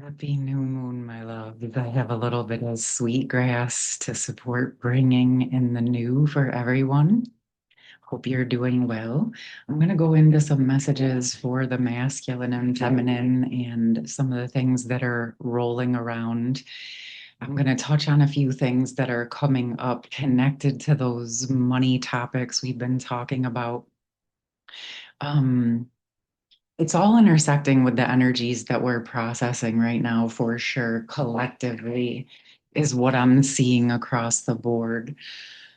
Happy new moon, my love. I have a little bit of sweetgrass to support bringing in the new for everyone. Hope you're doing well. I'm going to go into some messages for the masculine and feminine and some of the things that are rolling around. I'm going to touch on a few things that are coming up connected to those money topics we've been talking about. Um, It's all intersecting with the energies that we're processing right now, for sure, collectively, is what I'm seeing across the board.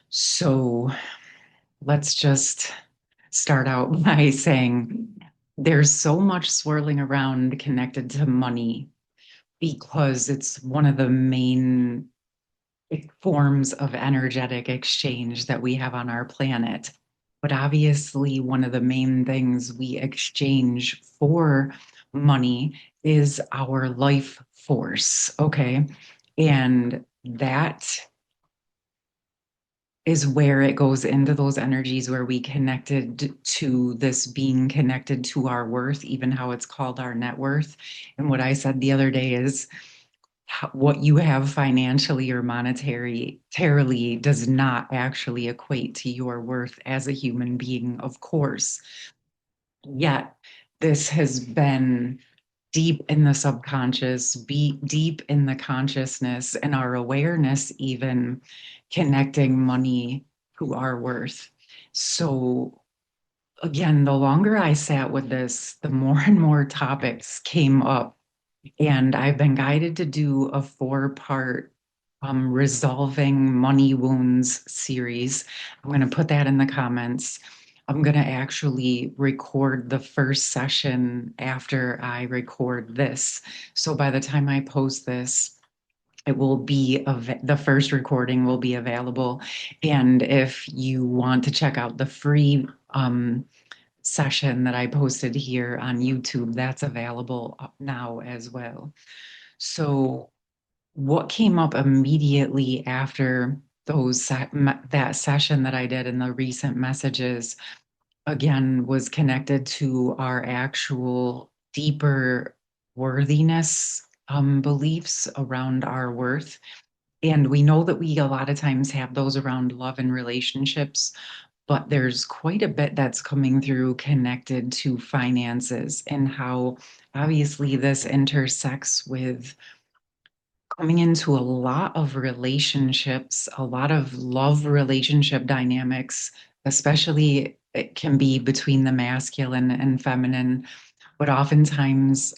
So let's just start out by saying there's so much swirling around connected to money because it's one of the main forms of energetic exchange that we have on our planet. But obviously, one of the main things we exchange for money is our life force. Okay. And that is where it goes into those energies where we connected to this being connected to our worth, even how it's called our net worth. And what I said the other day is what you have financially or monetarily does not actually equate to your worth as a human being, of course. Yet, this has been deep in the subconscious, be deep in the consciousness and our awareness, even connecting money to our worth. So, again, the longer I sat with this, the more and more topics came up, and I've been guided to do a four-part resolving money wounds series. I'm going to put that in the comments. I'm going to actually record the first session after I record this. So by the time I post this, it will be the first recording will be available. And if you want to check out the free session that I posted here on YouTube, that's available now as well. So what came up immediately after that session that I did in the recent messages again was connected to our actual deeper worthiness beliefs around our worth. And we know that we a lot of times have those around love and relationships, but there's quite a bit that's coming through connected to finances and how obviously this intersects with coming into a lot of relationships, a lot of love relationship dynamics, especially it can be between the masculine and feminine, but oftentimes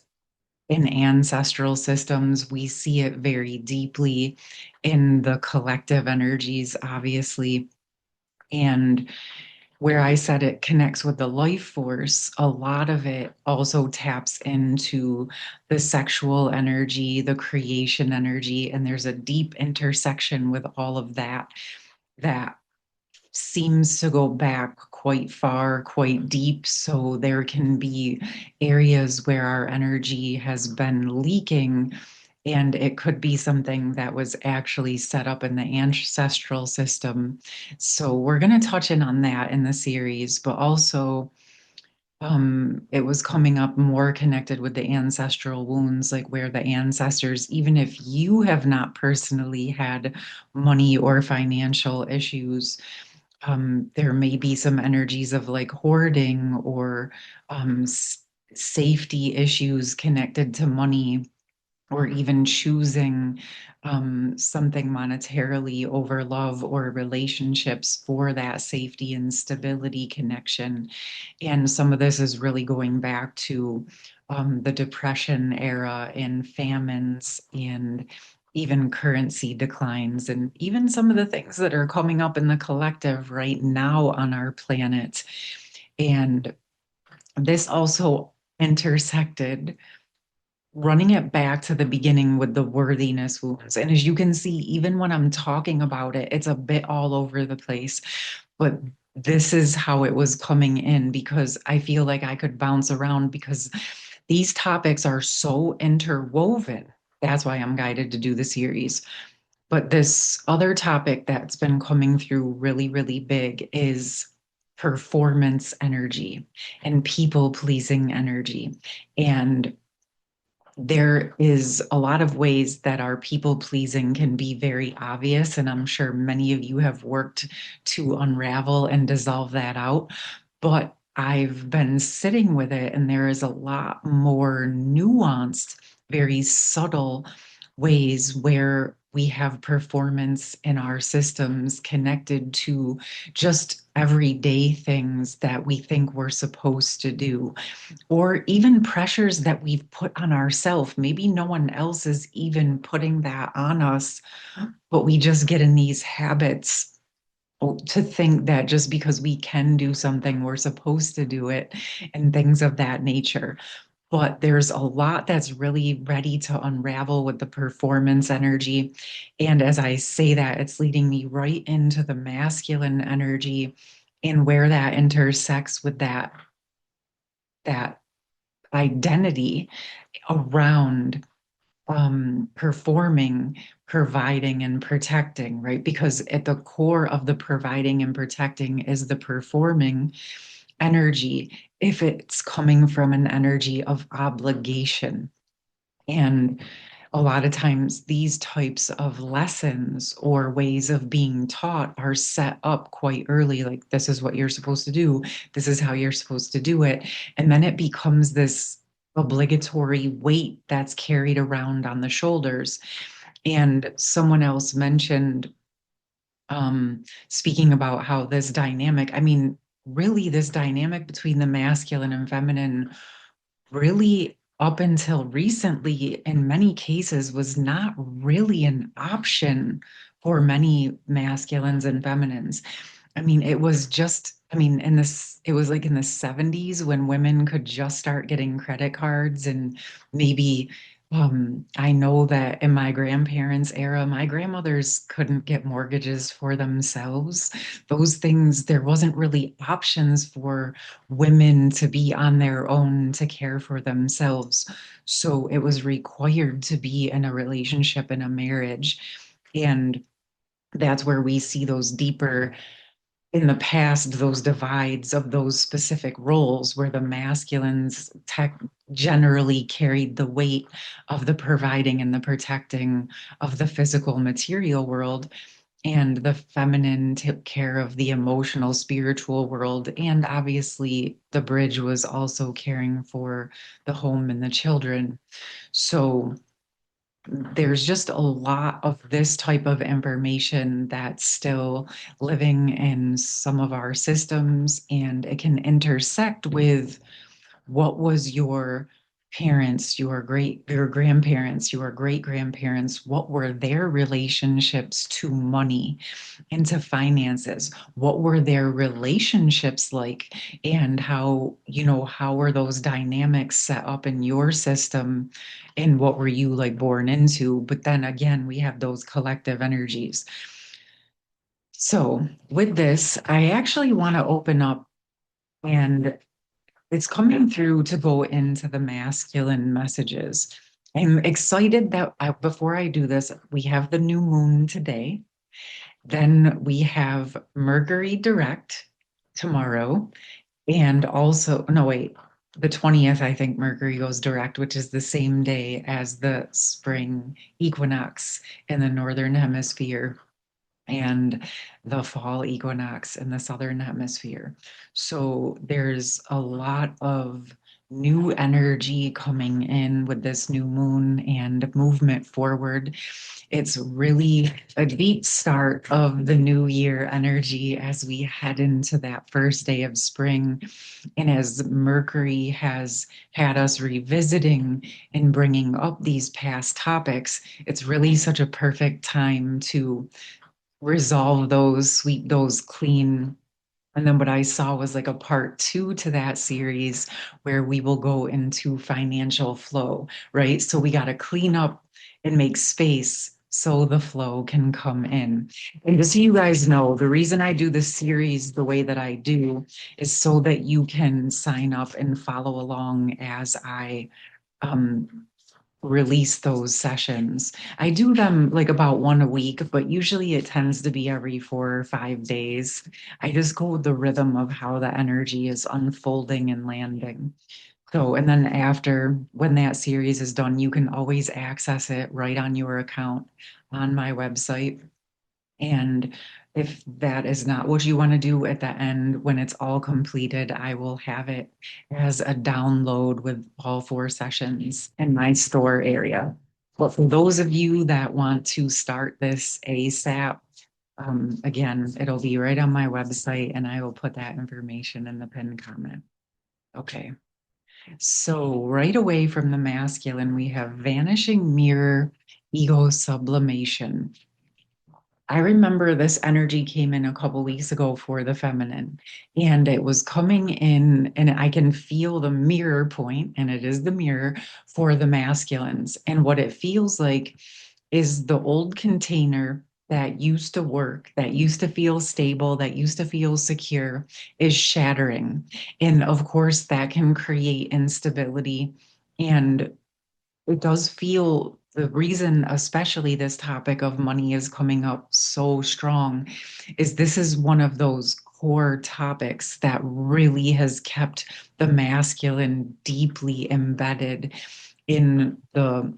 in ancestral systems, we see it very deeply in the collective energies, obviously. And where I said it connects with the life force, a lot of it also taps into the sexual energy, the creation energy, and there's a deep intersection with all of that that seems to go back quite far, quite deep. So there can be areas where our energy has been leaking, and it could be something that was actually set up in the ancestral system. So we're going to touch in on that in the series, but also it was coming up more connected with the ancestral wounds, like where the ancestors, even if you have not personally had money or financial issues, there may be some energies of like hoarding or safety issues connected to money, or even choosing something monetarily over love or relationships for that safety and stability connection. And some of this is really going back to the Depression era and famines and even currency declines, and even some of the things that are coming up in the collective right now on our planet. And this also intersected running it back to the beginning with the worthiness wounds. And as you can see, even when I'm talking about it, it's a bit all over the place. But this is how it was coming in because I feel like I could bounce around because these topics are so interwoven. That's why I'm guided to do the series. But this other topic that's been coming through really, really big is performance energy and people pleasing energy. And there is a lot of ways that our people pleasing can be very obvious, and I'm sure many of you have worked to unravel and dissolve that out. But I've been sitting with it, and there is a lot more nuanced, very subtle ways where we have performance in our systems connected to just everyday things that we think we're supposed to do, or even pressures that we've put on ourselves. Maybe no one else is even putting that on us, but we just get in these habits to think that just because we can do something, we're supposed to do it, and things of that nature. But there's a lot that's really ready to unravel with the performance energy. And as I say that, it's leading me right into the masculine energy and where that intersects with that identity around performing, providing, and protecting, right? Because at the core of the providing and protecting is the performing energy, if it's coming from an energy of obligation. And a lot of times, these types of lessons or ways of being taught are set up quite early. Like, this is what you're supposed to do, this is how you're supposed to do it. And then it becomes this obligatory weight that's carried around on the shoulders. And someone else mentioned, speaking about how this dynamic, I mean, really, this dynamic between the masculine and feminine really up until recently, in many cases, was not really an option for many masculines and feminines. I mean, it was just, I mean, it was like in the 70s when women could just start getting credit cards, and maybe, I know that in my grandparents' era, my grandmothers couldn't get mortgages for themselves. Those things, there wasn't really options for women to be on their own to care for themselves. So it was required to be in a relationship, in a marriage. And that's where we see those deeper, in the past, those divides of those specific roles where the masculines generally carried the weight of the providing and the protecting of the physical material world, and the feminine took care of the emotional spiritual world. And obviously the bridge was also caring for the home and the children. So there's just a lot of this type of information that's still living in some of our systems, and it can intersect with what was your parents, your grandparents, your great grandparents, what were their relationships to money, into finances? What were their relationships like? And how, how were those dynamics set up in your system? And what were you like born into? But then again, we have those collective energies. So with this, I actually want to open up, and it's coming through to go into the masculine messages. I'm excited that before I do this, we have the new moon today. Then we have Mercury direct tomorrow. And also, no, wait, the 20th, I think Mercury goes direct, which is the same day as the spring equinox in the northern hemisphere and the fall equinox in the southern hemisphere. So there's a lot of new energy coming in with this new moon and movement forward. It's really a deep start of the new year energy as we head into that first day of spring. And as Mercury has had us revisiting and bringing up these past topics, it's really such a perfect time to resolve those, sweep those clean. And then what I saw was like a part two to that series where we will go into financial flow, right? So we got to clean up and make space so the flow can come in. And just so you guys know, the reason I do this series the way that I do is so that you can sign up and follow along as I um, release those sessions. I do them like about one a week, but usually it tends to be every 4 or 5 days. I just go with the rhythm of how the energy is unfolding and landing. So, and then after, when that series is done, you can always access it right on your account on my website. And if that is not what you want to do at the end, when it's all completed, I will have it as a download with all 4 sessions in my store area. But for those of you that want to start this ASAP, again, it'll be right on my website and I will put that information in the pinned comment. Okay. So right away from the masculine, we have vanishing mirror, ego sublimation. I remember this energy came in a couple weeks ago for the feminine, and it was coming in, and I can feel the mirror point, and it is the mirror for the masculines. And what it feels like is the old container that used to work, that used to feel stable, that used to feel secure, is shattering. And of course, that can create instability. And it does feel the reason, especially this topic of money is coming up so strong, is this is one of those core topics that really has kept the masculine deeply embedded in the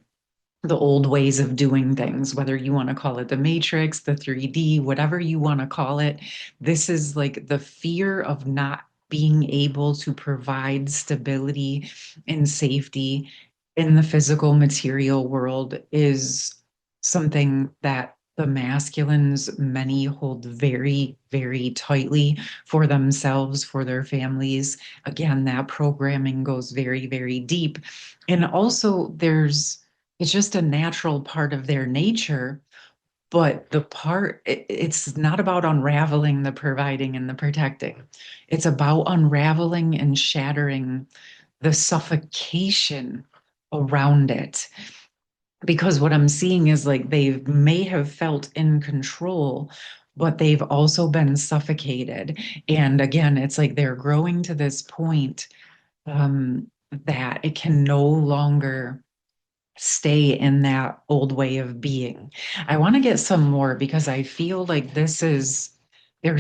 old ways of doing things, whether you want to call it the matrix, the 3D, whatever you want to call it. This is like the fear of not being able to provide stability and safety in the physical material world is something that the masculines, many hold very, very tightly for themselves, for their families. Again, that programming goes very, very deep. And also, it's just a natural part of their nature. But it's not about unraveling the providing and the protecting. It's about unraveling and shattering the suffocation around it. Because what I'm seeing is like they may have felt in control, but they've also been suffocated. And again, it's like they're growing to this point that it can no longer stay in that old way of being. I want to get some more because I feel like there's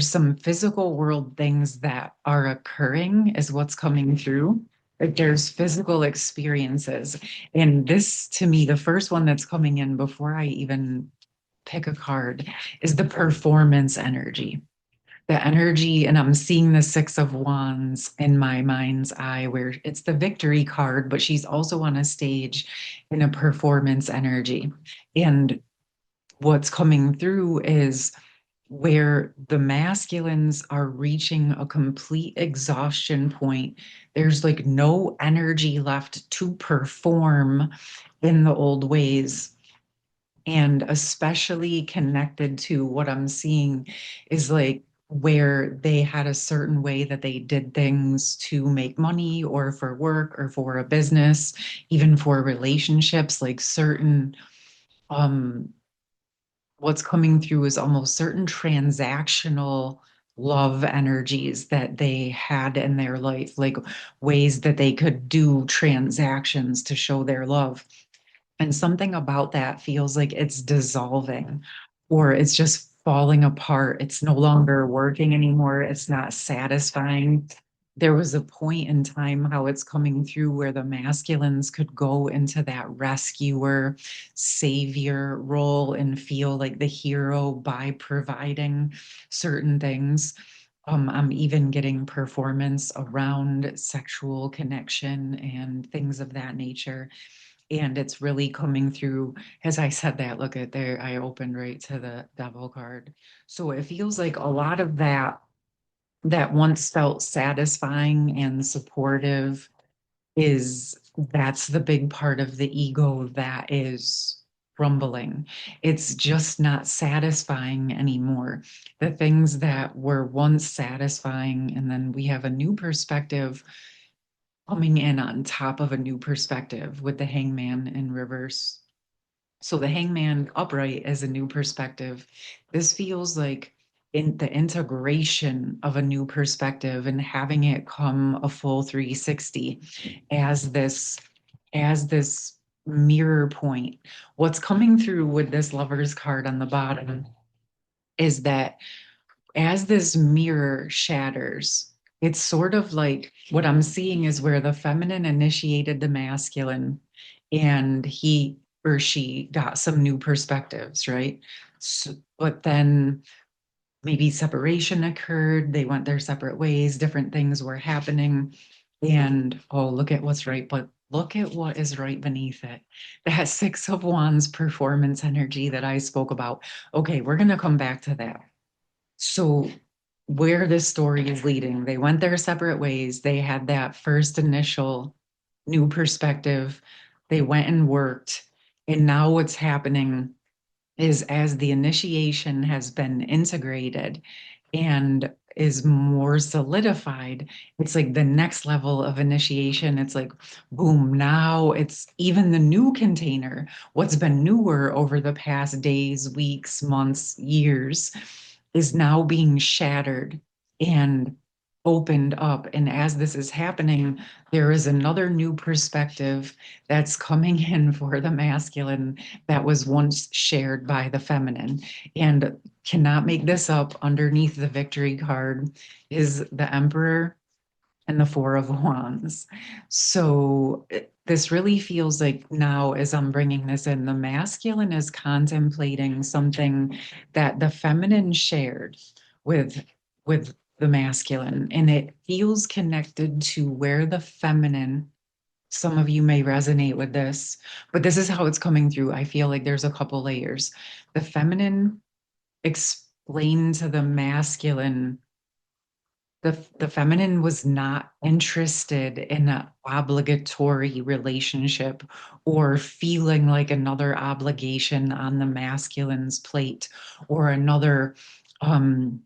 some physical world things that are occurring, is what's coming through. Like there's physical experiences. And this, to me, the first one that's coming in before I even pick a card is the performance energy. The energy, and I'm seeing the Six of Wands in my mind's eye, where it's the victory card, but she's also on a stage in a performance energy. And what's coming through is where the masculines are reaching a complete exhaustion point. There's like no energy left to perform in the old ways, and especially connected to what I'm seeing is like where they had a certain way that they did things to make money or for work or for a business, even for relationships, like certain um what's coming through is almost certain transactional love energies that they had in their life, like ways that they could do transactions to show their love. And something about that feels like it's dissolving or it's just falling apart. It's no longer working anymore. It's not satisfying. There was a point in time how it's coming through where the masculines could go into that rescuer, savior role and feel like the hero by providing certain things. I'm even getting performance around sexual connection and things of that nature, and it's really coming through. As I said that, look at there, I opened right to the devil card. So it feels like a lot of that once felt satisfying and supportive is that's the big part of the ego that is rumbling. It's just not satisfying anymore. The things that were once satisfying, and then we have a new perspective coming in on top of a new perspective with the hangman in reverse. So the hangman upright is a new perspective. This feels like in the integration of a new perspective and having it come a full 360 as this mirror point. What's coming through with this lover's card on the bottom is that as this mirror shatters, it's sort of like what I'm seeing is where the feminine initiated the masculine and he or she got some new perspectives, right? So, but then maybe separation occurred, they went their separate ways, different things were happening. And oh, look at what's right, but look at what is right beneath it. That Six of Wands performance energy that I spoke about. Okay, we're going to come back to that. So, where this story is leading, they went their separate ways. They had that first initial new perspective. They went and worked. And now what's happening is as the initiation has been integrated and is more solidified, it's like the next level of initiation. It's like, boom, now it's even the new container, what's been newer over the past days, weeks, months, years, is now being shattered and opened up. And as this is happening, there is another new perspective that's coming in for the masculine that was once shared by the feminine. And cannot make this up, underneath the victory card is the Emperor and the Four of Wands. So this really feels like now, as I'm bringing this in, the masculine is contemplating something that the feminine shared with with the masculine, and it feels connected to where the feminine, some of you may resonate with this, but this is how it's coming through. I feel like there's a couple layers. The feminine explained to the masculine, the feminine was not interested in an obligatory relationship or feeling like another obligation on the masculine's plate or another um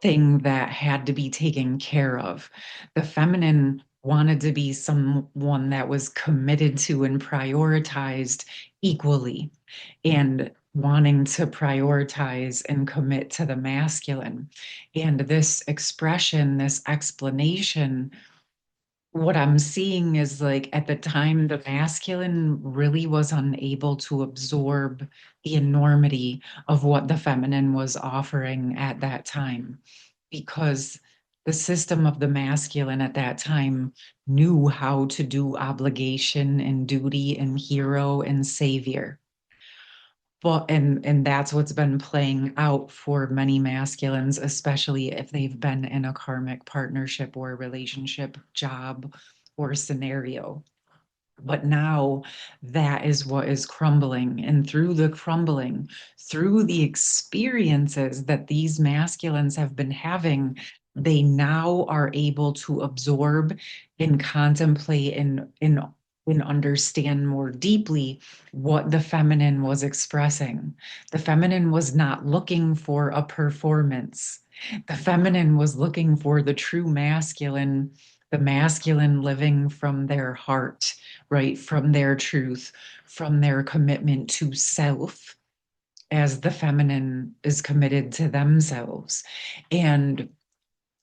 thing that had to be taken care of. The feminine wanted to be someone that was committed to and prioritized equally, and wanting to prioritize and commit to the masculine. And this expression, this explanation, what I'm seeing is like at the time, the masculine really was unable to absorb the enormity of what the feminine was offering at that time, because the system of the masculine at that time knew how to do obligation and duty and hero and savior. Well, and that's what's been playing out for many masculines, especially if they've been in a karmic partnership or relationship, job, or scenario. But now that is what is crumbling. And through the crumbling, through the experiences that these masculines have been having, they now are able to absorb and contemplate and understand more deeply what the feminine was expressing. The feminine was not looking for a performance. The feminine was looking for the true masculine, the masculine living from their heart, right? From their truth, from their commitment to self, as the feminine is committed to themselves. And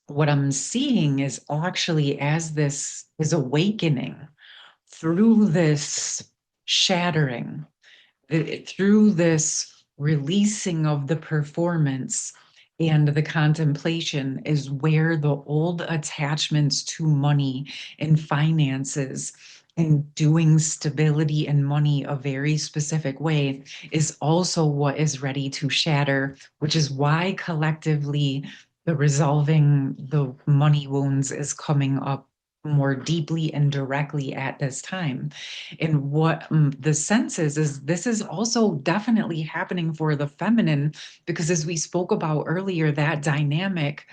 what I'm seeing is actually, as this is awakening through this shattering, through this releasing of the performance and the contemplation, is where the old attachments to money and finances and doing stability and money a very specific way is also what is ready to shatter, which is why collectively the resolving the money wounds is coming up more deeply and directly at this time. And what the sense is this is also definitely happening for the feminine, because as we spoke about earlier, that dynamic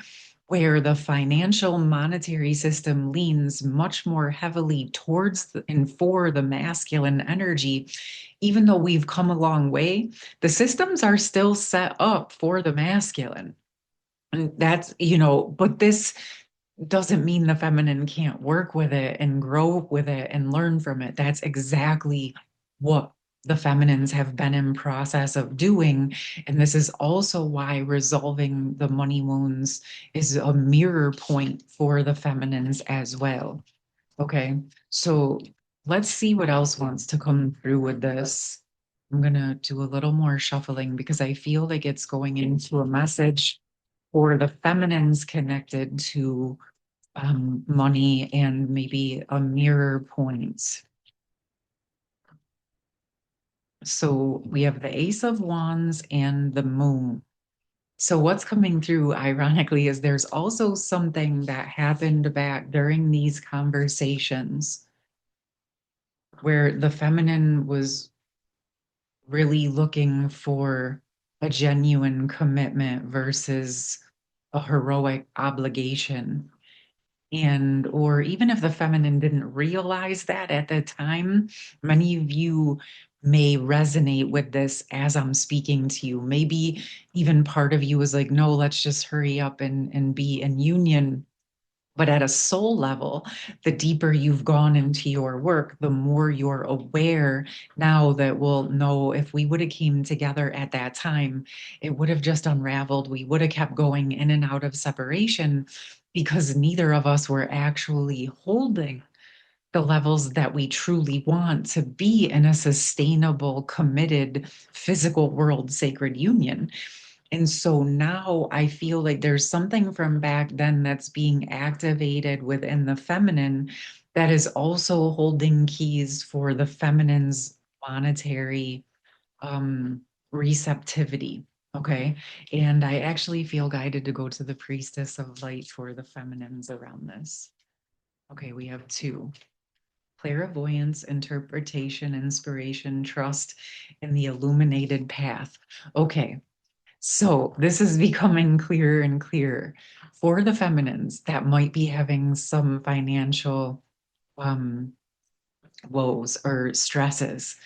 where the financial monetary system leans much more heavily towards and for the masculine energy, even though we've come a long way, the systems are still set up for the masculine. And that's, but this doesn't mean the feminine can't work with it and grow with it and learn from it. That's exactly what the feminines have been in process of doing. And this is also why resolving the money wounds is a mirror point for the feminines as well. Okay, so let's see what else wants to come through with this. I'm gonna do a little more shuffling because I feel like it's going into a message or the feminine's connected to money and maybe a mirror point. So we have the Ace of Wands and the Moon. So what's coming through, ironically, is there's also something that happened back during these conversations where the feminine was really looking for a genuine commitment versus a heroic obligation. And, or even if the feminine didn't realize that at the time, many of you may resonate with this as I'm speaking to you. Maybe even part of you is like, no, let's just hurry up and be in union. But at a soul level, the deeper you've gone into your work, the more you're aware now that, well, no, if we would have came together at that time, it would have just unraveled. We would have kept going in and out of separation because neither of us were actually holding the levels that we truly want to be in a sustainable, committed physical world sacred union. And so now I feel like there's something from back then that's being activated within the feminine that is also holding keys for the feminine's monetary um, receptivity. Okay. And I actually feel guided to go to the priestess of light for the feminines around this. Okay. We have two: clairvoyance, interpretation, inspiration, trust in the illuminated path. Okay. So this is becoming clearer and clearer for the feminines that might be having some financial um, woes or stresses.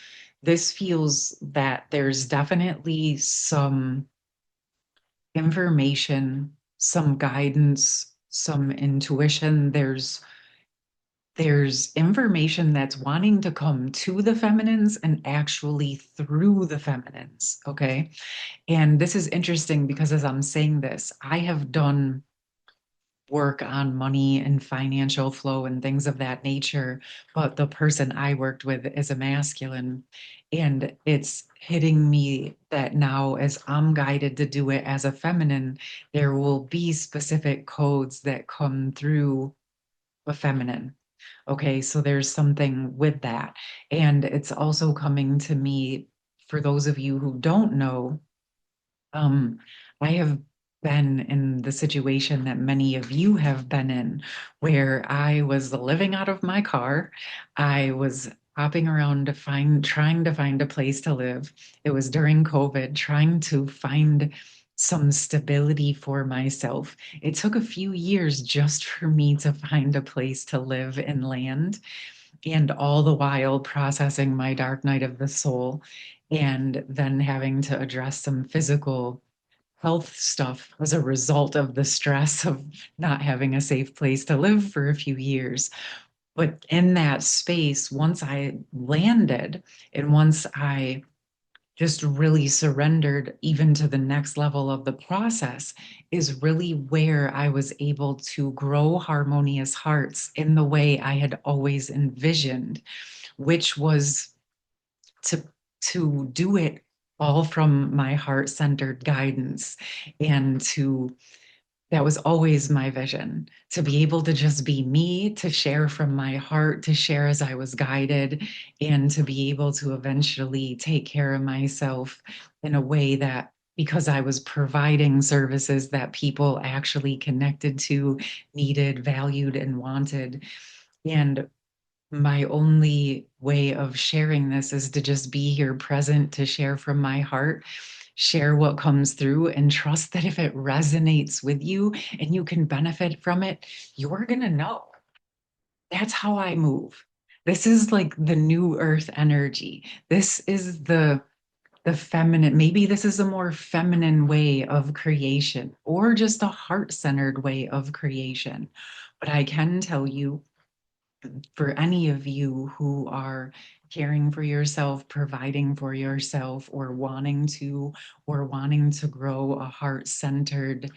This feels that there's definitely some information, some guidance, some intuition. There's information that's wanting to come to the feminines and actually through the feminines. Okay. And this is interesting because as I'm saying this, I have done work on money and financial flow and things of that nature, but the person I worked with is a masculine. And it's hitting me that now, as I'm guided to do it as a feminine, there will be specific codes that come through a feminine. Okay, so there's something with that. And it's also coming to me, for those of you who don't know, um, I have been in the situation that many of you have been in, where I was living out of my car. I was hopping around trying to find a place to live. It was during COVID, trying to find some stability for myself. It took a few years just for me to find a place to live and land, and all the while processing my dark night of the soul and then having to address some physical health stuff as a result of the stress of not having a safe place to live for a few years. But in that space, once I landed and once I just really surrendered even to the next level of the process, is really where I was able to grow harmonious hearts in the way I had always envisioned, which was to do it all from my heart-centered guidance, and to that was always my vision, to be able to just be me, to share from my heart, to share as I was guided, and to be able to eventually take care of myself in a way that, because I was providing services that people actually connected to, needed, valued, and wanted. And my only way of sharing this is to just be here present, to share from my heart, share what comes through, and trust that if it resonates with you and you can benefit from it, you're going to know. That's how I move. This is like the new earth energy. This is the feminine. Maybe this is a more feminine way of creation or just a heart-centered way of creation. But I can tell you, for any of you who are caring for yourself, providing for yourself, or wanting to grow a heart-centered,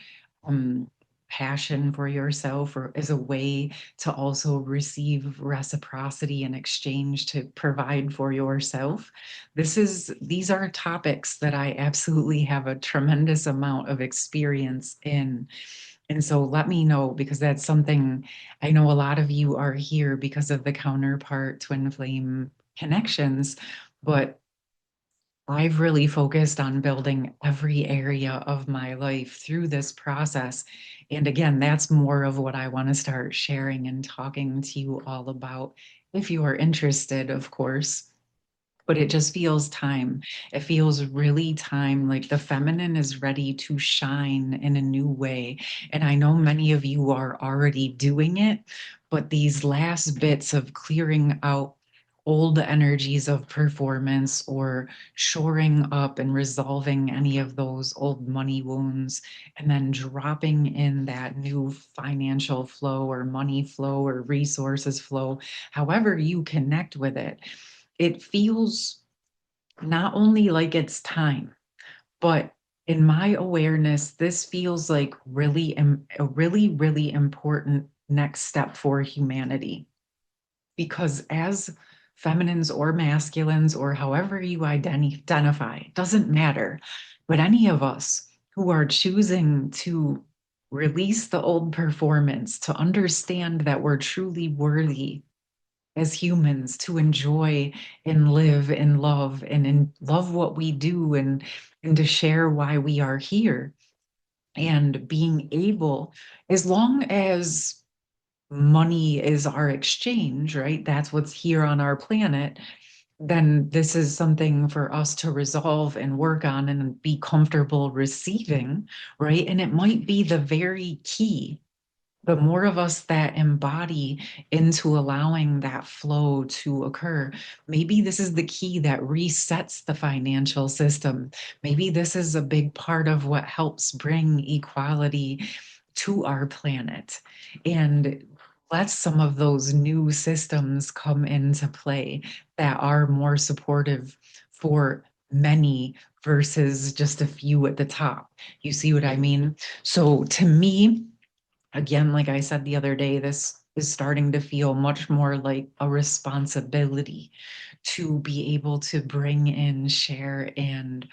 um, passion for yourself, or as a way to also receive reciprocity in exchange to provide for yourself. These are topics that I absolutely have a tremendous amount of experience in. And so let me know, because that's something I know a lot of you are here because of the counterpart twin flame connections, but I've really focused on building every area of my life through this process. And again, that's more of what I want to start sharing and talking to you all about if you are interested, of course. But it just feels time. It feels really time, like the feminine is ready to shine in a new way. And I know many of you are already doing it, but these last bits of clearing out old energies of performance, or shoring up and resolving any of those old money wounds, and then dropping in that new financial flow or money flow or resources flow, however you connect with it. It feels not only like it's time, but in my awareness, this feels like a really, really important next step for humanity. Because as feminines or masculines, or however you identify, doesn't matter. But any of us who are choosing to release the old performance, to understand that we're truly worthy as humans to enjoy and live and love and love what we do, and to share why we are here, and being able, as long as money is our exchange, right? That's what's here on our planet. Then this is something for us to resolve and work on and be comfortable receiving, right? And it might be the very key. The more of us that embody into allowing that flow to occur, maybe this is the key that resets the financial system. Maybe this is a big part of what helps bring equality to our planet, and let some of those new systems come into play that are more supportive for many versus just a few at the top. You see what I mean? So to me, again, like I said the other day, this is starting to feel much more like a responsibility to be able to bring in, share, and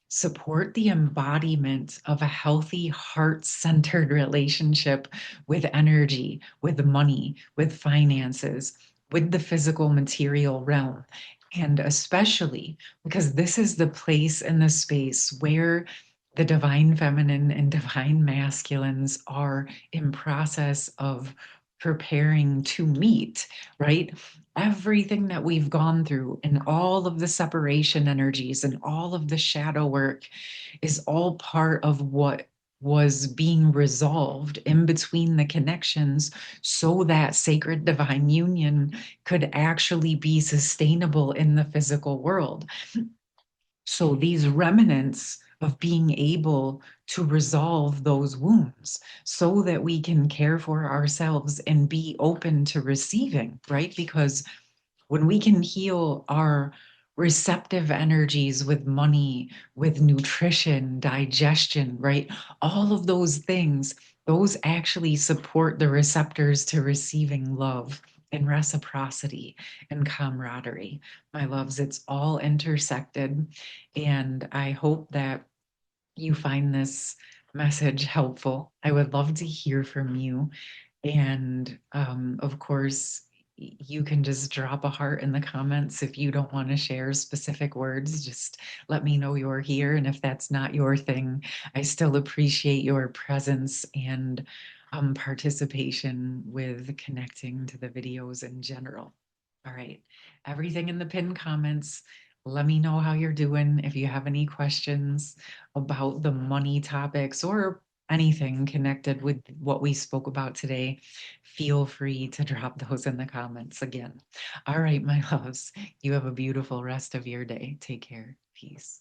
support the embodiment of a healthy, heart centered relationship with energy, with money, with finances, with the physical material realm. And especially because this is the place and the space where the divine feminine and divine masculines are in process of preparing to meet, right? Everything that we've gone through and all of the separation energies and all of the shadow work is all part of what was being resolved in between the connections, so that sacred divine union could actually be sustainable in the physical world. So these remnants of being able to resolve those wounds so that we can care for ourselves and be open to receiving, right? Because when we can heal our receptive energies with money, with nutrition, digestion, right? All of those things, those actually support the receptors to receiving love and reciprocity and camaraderie. My loves, it's all intersected. And I hope that you find this message helpful. I would love to hear from you. And of course, you can just drop a heart in the comments if you don't want to share specific words. Just let me know you're here. And if that's not your thing, I still appreciate your presence and participation with connecting to the videos in general. All right, everything in the pinned comments. Let me know how you're doing. If you have any questions about the money topics or anything connected with what we spoke about today, feel free to drop those in the comments again. All right, my loves, you have a beautiful rest of your day. Take care. Peace.